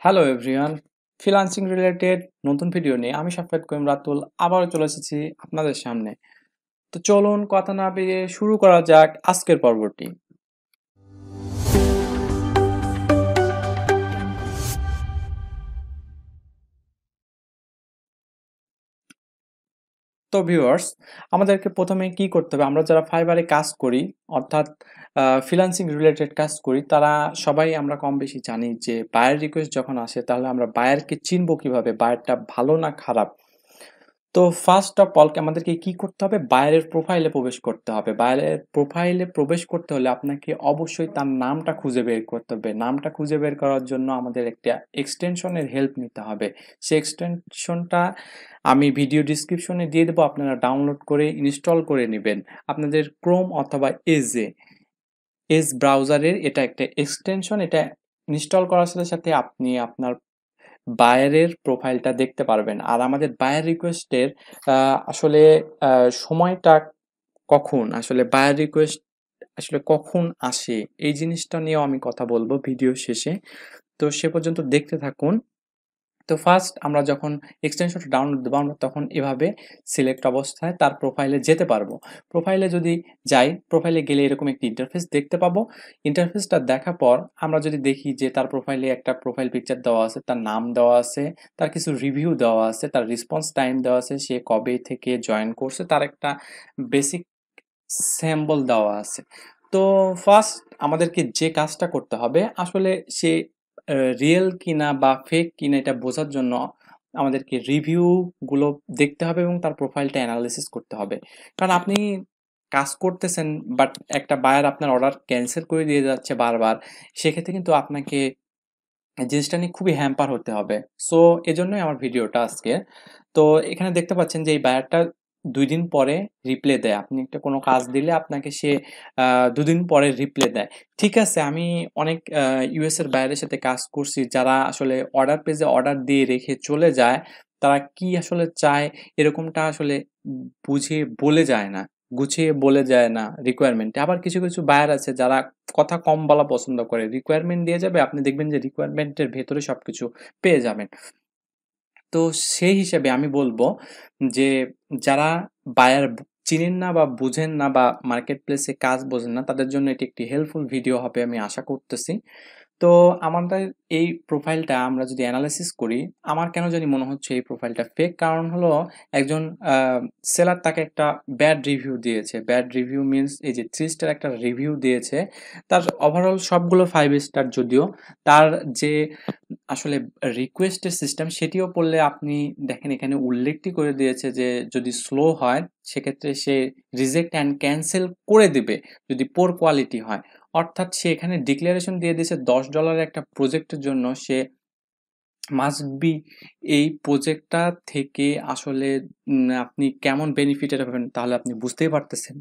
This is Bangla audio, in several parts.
হ্যালো এভরিওয়ান, ফ্রিল্যান্সিং রিলেটেড নতুন ভিডিও নিয়ে আমি সাফেদ করিম রাতুল আবারও চলে এসেছি আপনাদের সামনে। তো চলুন কথা না বেরিয়ে শুরু করা যাক আজকের পর্বটি। তো ভিউয়ার্স, আমাদেরকে প্রথমে কি করতে হবে? আমরা যারা ফাইবারে কাজ করি, অর্থাৎ ফ্রিল্যান্সিং রিলেটেড কাজ করি, তারা সবাই আমরা কম বেশি জানি যে বায়ার রিকোয়েস্ট যখন আসে তাহলে আমরা বায়ারকে চিনবো কিভাবে, বায়ারটা ভালো না খারাপ। তো ফার্স্ট অফ অল আমাদেরকে কি করতে হবে? বায়ারের প্রোফাইলে প্রবেশ করতে হবে। বায়ারের প্রোফাইলে প্রবেশ করতে হলে আপনাকে অবশ্যই তার নামটা খুঁজে বের করতে হবে। নামটা খুঁজে বের করার জন্য আমাদের একটা এক্সটেনশনের হেল্প নিতে হবে। সেই এক্সটেনশনটা আমি ভিডিও ডিসক্রিপশনে দিয়ে দেবো, আপনারা ডাউনলোড করে ইনস্টল করে নেবেন। আপনাদের ক্রোম অথবা এজ ব্রাউজারের এটা একটা এক্সটেনশন। এটা ইনস্টল করার সাথে সাথে আপনি আপনার বায়ারের প্রোফাইলটা দেখতে পারবেন। আর আমাদের বায়ার রিকোয়েস্টের আসলে সময়টা কখন, আসলে বায়ার রিকোয়েস্ট আসলে কখন আসে, এই জিনিসটা নিয়েও আমি কথা বলবো ভিডিও শেষে। তো সে পর্যন্ত দেখতে থাকুন। তো ফার্স্ট আমরা যখন এক্সটেনশনটা ডাউনলোড দেবো, আমরা তখন এভাবে সিলেক্ট অবস্থায় তার প্রোফাইলে যেতে পারবো। প্রোফাইলে যদি যাই, প্রোফাইলে গেলে এরকম একটি ইন্টারফেস দেখতে পাবো। ইন্টারফেসটা দেখার পর আমরা যদি দেখি যে তার প্রোফাইলে একটা প্রোফাইল পিকচার দেওয়া আছে, তার নাম দেওয়া আছে, তার কিছু রিভিউ দেওয়া আছে, তার রেসপন্স টাইম দেওয়া আছে, সে কবে থেকে জয়েন করছে, তার একটা বেসিক স্যাম্পল দেওয়া আছে। তো ফার্স্ট আমাদেরকে যে কাজটা করতে হবে, আসলে সে রিয়েল কিনা বা ফেক কিনা এটা বোঝার জন্য আমাদেরকে রিভিউগুলো দেখতে হবে এবং তার প্রোফাইলটা অ্যানালিসিস করতে হবে। কারণ আপনি কাজ করতেছেন, বাট একটা বায়ার আপনার অর্ডার ক্যান্সেল করে দিয়ে যাচ্ছে বারবার, সেক্ষেত্রে কিন্তু আপনাকে জিনিসটা নিয়ে খুবই হ্যাম্পার হতে হবে। সো এজন্যই আমার ভিডিওটা আজকে। তো এখানে দেখতে পাচ্ছেন যে এই বায়ারটা ২ দিন পরে রিপ্লাই দেয়। আপনি একটা কোনো কাজ দিলে আপনাকে সে ২ দিন পরে রিপ্লাই দেয়। ঠিক আছে, আমি অনেক ইউএস এর বায়ারের সাথে কাজ করছি যারা আসলে অর্ডার পেজে অর্ডার দিয়ে রেখে চলে যায়। তারা কি আসলে চায় এরকমটা আসলে বুঝিয়ে বলে যায় না, গুছিয়ে বলে যায় না রিকোয়ারমেন্টে। আবার কিছু, কিছু বায়ার আছে যারা কথা কম বলা পছন্দ করে। রিকোয়ারমেন্ট দিয়ে যাবে, আপনি দেখবেন যে রিকোয়ারমেন্টের ভেতরে সবকিছু পেয়ে যাবেন। তো সেই হিসেবে আমি বলবো যে যারা বায়ার চিনেন না বা বুঝেন না বা মার্কেট প্লেসে কাজ বোঝেন না, তাদের জন্য এটি একটি হেল্পফুল ভিডিও হবে আমি আশা করতেছি। তো আমাদের এই প্রোফাইলটা আমরা যদি অ্যানালাইসিস করি, আমার কেন জানি মনে হচ্ছে এই প্রোফাইলটা ফেক। কারণ হলো একজন সেলার তাকে একটা ব্যাড রিভিউ দিয়েছে। ব্যাড রিভিউ মিনস এই যে 3 স্টার একটা রিভিউ দিয়েছে। তার ওভারঅল সবগুলো 5 স্টার, যদিও তার যে আসলে রিকোয়েস্টের সিস্টেম সেটিও পড়লে আপনি দেখেন এখানে উল্লেখটি করে দিয়েছে যে যদি স্লো হয় সেক্ষেত্রে সে রিজেক্ট অ্যান্ড ক্যান্সেল করে দিবে যদি পোর কোয়ালিটি হয়। অর্থাৎ সে এখানে ডিক্লারেশন দিয়ে দিয়েছে $10 একটা প্রজেক্টের জন্য সে মাস্ট বি এই প্রজেক্টটা থেকে আসলে আপনি কেমন বেনিফিটেড হবেন তাহলে আপনি বুঝতেই পারতেছেন।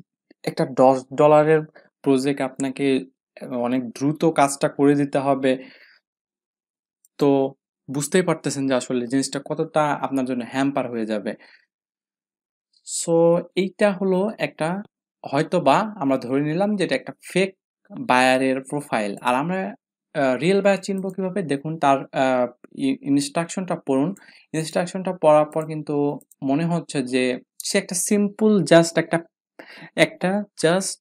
একটা $10 প্রজেক্ট আপনাকে অনেক দ্রুত কাজটা করে দিতে হবে। তো বুঝতেই পারতেছেন যে আসলে জিনিসটা কতটা আপনার জন্য হ্যাম্পার হয়ে যাবে। সো এইটা হলো একটা, হয়তোবা আমরা ধরে নিলাম যে এটা একটা ফেক বায়ারের প্রোফাইল। আর আমরা রিয়েল বায়ার চিনব কিভাবে? দেখুন তার ইনস্ট্রাকশনটা পড়ুন। ইনস্ট্রাকশনটা পড়ার পর কিন্তু মনে হচ্ছে যে সে একটা সিম্পল জাস্ট একটা একটা জাস্ট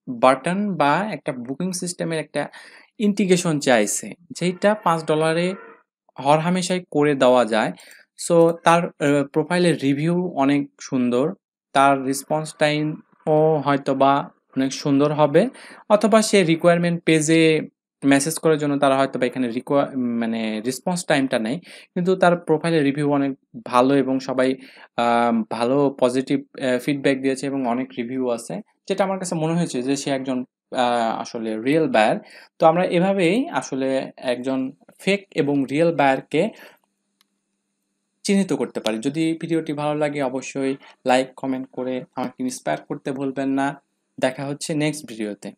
বাটন বা একটা বুকিং সিস্টেমের একটা ইন্টিগ্রেশন চাইছে, যেইটা $5 হরহামেশাই করে দেওয়া যায়। সো তার প্রোফাইলের রিভিউ অনেক সুন্দর। তার রেসপন্স টাইমও হয়তোবা অনেক সুন্দর হবে। অথবা সে রিকোয়ারমেন্ট পেজে মেসেজ করার জন্য তারা হয়তোবা এখানে মানে রেসপন্স টাইমটা নেয়। কিন্তু তার প্রোফাইলের রিভিউ অনেক ভালো এবং সবাই ভালো পজিটিভ ফিডব্যাক দিয়েছে এবং অনেক রিভিউ আছে। যেটা আমার কাছে মনে হয়েছে যে সে একজন আসলে রিয়েল বায়ার। তো আমরা এভাবেই আসলে একজন ফেক এবং রিয়েল বায়ারকে চিহ্নিত করতে পারি। যদি ভিডিওটি ভালো লাগে অবশ্যই লাইক, কমেন্ট করে আমাকে ইন্সপায়ার করতে ভুলবেন না। দেখা হচ্ছে নেক্সট ভিডিওতে।